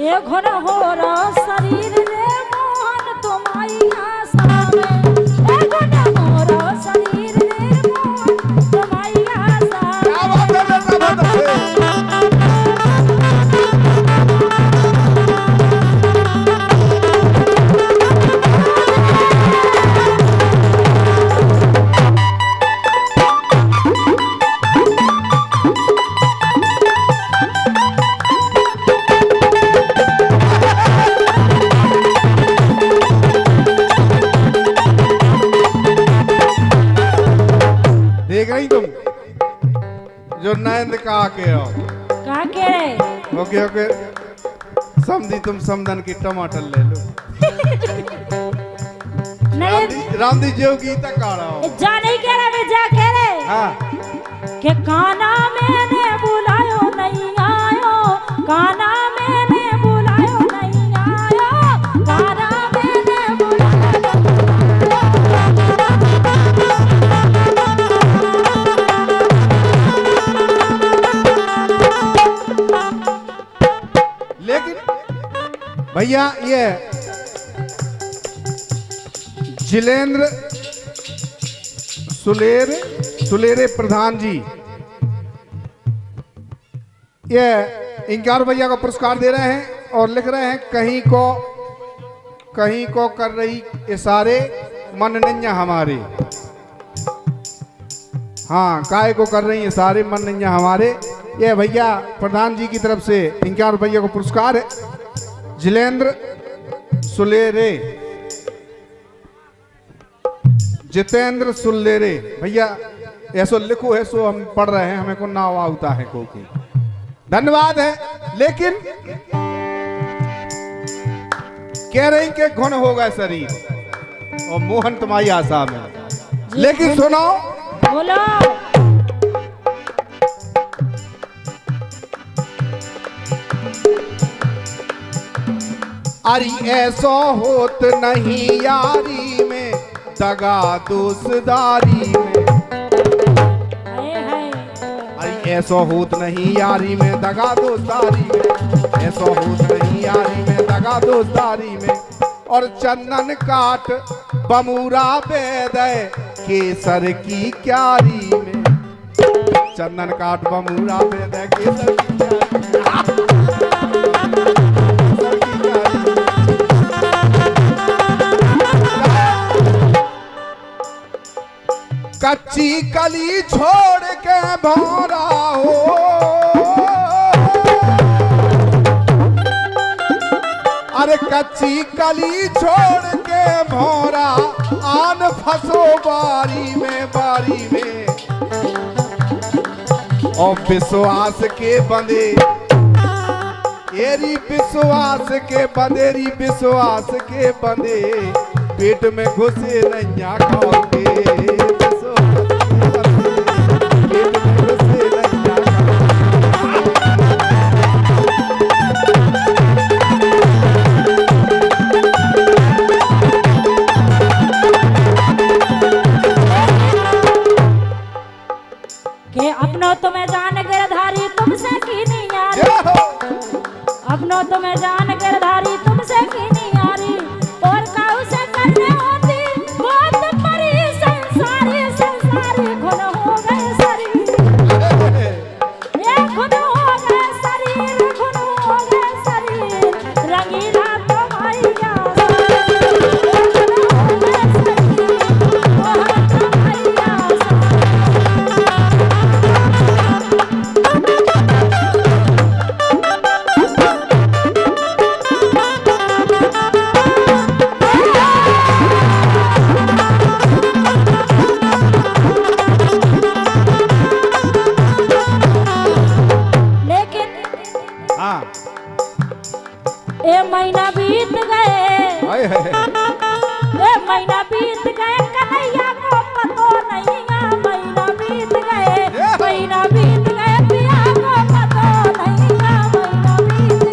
ये घन हो रा शरीर रे मोहन तुम्हारी आशा में, ये घन हो रा शरीर रे मोहन तुम्हारी आशा में। क्या बात है बेटा, बात है। देख रही तुम जो नयन कहा के हो, कहा के रे ओके ओके समझी तुम समदन की टमाटर ले लो। नहीं राम दी जो गीता का रहा हो जा नहीं कह रहा, मैं जा कह रहे हाँ कि काना मैंने बुलायो नहीं आयो, काना मैंने बुलायो नहीं आयो, काना मैंने बुलायो। लेकिन भैया ये जिलेंद्र सुलेरे प्रधान जी ये इंकार भैया को पुरस्कार दे रहे हैं और लिख रहे हैं कहीं को कर रही इशारे मन नैया हमारे। हाँ काय को कर रही इशारे मन नैया हमारे। ये भैया प्रधान जी की तरफ से इंकार भैया को पुरस्कार है। जिलेंद्र सुलेरे जितेंद्र सुलेरे भैया ऐसो लिखो है सो हम पढ़ रहे हैं, हमें को नाव आता है को की धन्यवाद है। लेकिन कह रही के घुन होगा शरीर और मोहन तुम्हारी आशा में। लेकिन सुनो बोलो अरे ऐसा होत नहीं यारी में दगा दोस्तदारी में। अरे ऐसा होत नहीं यारी में दगा दोस्तारी में, ऐसा होत नहीं यारी में दगा दोस्तारी में। और चंदन काट बमूरा बेद केसर की क्यारी में, चंदन काट बमूरा बेद केसर की क्यारी में। कच्ची कली छोड़ के भौरा हो, अरे कच्ची कली छोड़ के भौरा आन फसो बारी में और विश्वास के बंदे एरी विश्वास के बंदेरी विश्वास के बंदे पेट में घुसे नैया खाओगे। अपनो तुम्हें जान गिरधारी तुमसे की नहीं यारी, अपनो तुम्हें जान गिरधारी तुमसे की नहीं यारी। और काऊ से करने होती बहुत बड़ी संसारी संसारी घुन हो गए शरीर, ये घुन हो गए शरीर, घुन हो गए शरीर। रंगीला तुम्हारी आशा, घुन हो गए शरीर, मोहन तुम्हारी आशा। हाँ ए महीना बीत गए, हाय हाय ए महीना बीत गए कन्हैया को पतो नहीं गा। महीना बीत गए, महीना बीत गए पिया को पतो नहीं गा। महीना बीत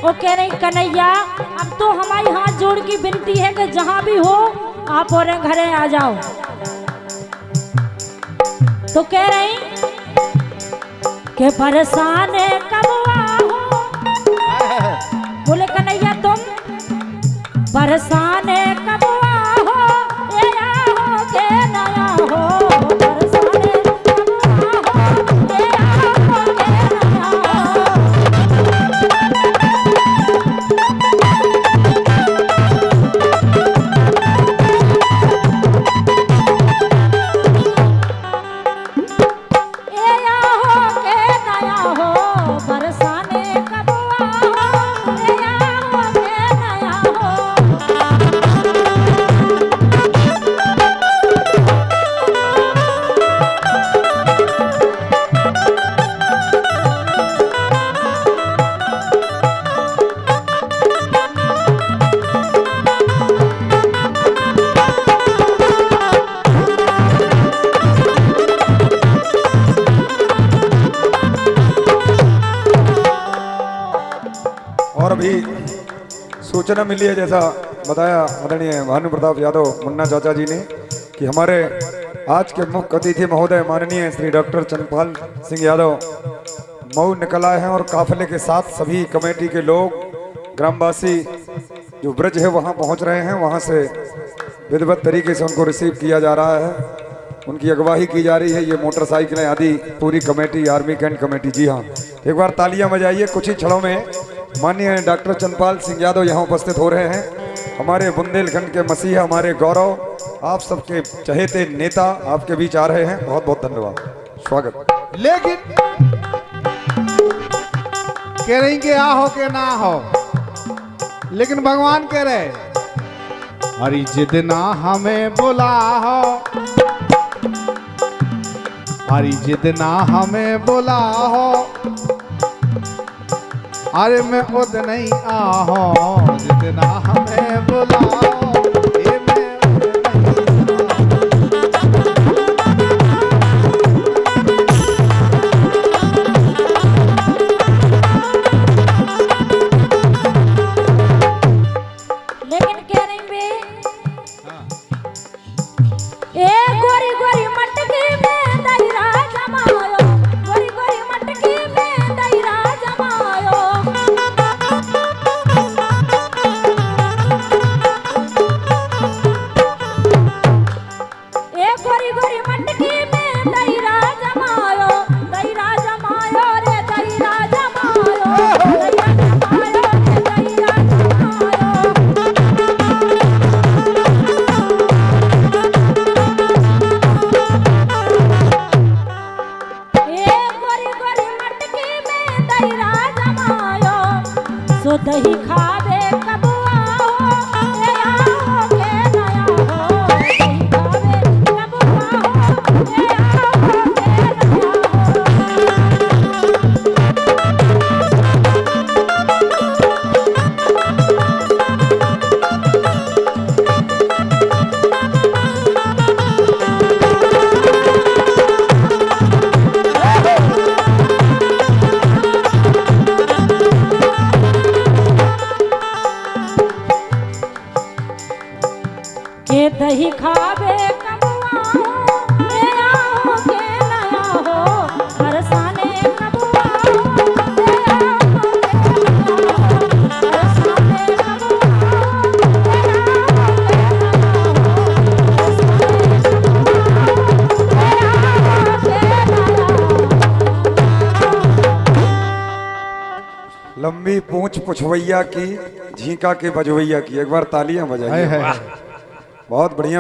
वो कह रही कन्हैया अब तो हमारी हाथ जोड़ की विनती है कि जहां भी हो आप और घरे आ जाओ। तो कह रही कि परेशान कब आओ। बोले कन्हैया तुम परेशान कब आओ, ये आओ के नया हो। परेशान कब आओ, ये आओ के नया हो। और अभी सूचना मिली है, जैसा बताया आदरणीय भानु प्रताप यादव मुन्ना चाचा जी ने, कि हमारे आज के मुख्य अतिथि महोदय माननीय श्री डॉक्टर चंद्रपाल सिंह यादव मऊ निकल आए हैं और काफिले के साथ सभी कमेटी के लोग, ग्रामवासी जो ब्रज है वहां पहुंच रहे हैं। वहां से विधिवत तरीके से उनको रिसीव किया जा रहा है, उनकी अगवाई की जा रही है। ये मोटरसाइकिलें आदि पूरी कमेटी, आर्मी कैंट कमेटी। जी हाँ, एक बार तालियां बजाइए। कुछ ही क्षणों में माननीय डॉक्टर चंद्रपाल सिंह यादव यहाँ उपस्थित हो रहे हैं। हमारे बुंदेलखंड के मसीहा, हमारे गौरव, आप सबके चहेते नेता आपके बीच आ रहे हैं। बहुत बहुत धन्यवाद, स्वागत। लेकिन कह रही कि आ हो के ना हो, लेकिन भगवान कह रहे अरे जितना हमें बुला हो, अरे जितना हमें बुला हो, अरे मैं उद नहीं आहो। जितना हमें बुलाओ, ये मैं लेकिन कह रही बे ए गोरी गोरी मटकी में दहीरा जमायो। गोरी गोरी मटकी में दहीरा जमायो। ए गोरी गोरी मटकी में दहीरा जमायो। दहीरा जमायो रे दहीरा जमायो। दहीरा जमायो रे दहीरा जमायो। ए गोरी गोरी मटकी में दहीरा जमायो। सो दही खावे कब आओ, ए आओ के नया हो। दही खावे कब आओ, ए आओ के के दही खावे कब आओ, ए आओ के नया हो। बरसाने कब आओ, ए आओ के नया हो। बरसाने कब आओ, ए आओ के नया हो। लंबी पूंछ पुछवैया की, झींका के बजवैया की। एक बार तालियां बजाइए। बहुत बढ़िया।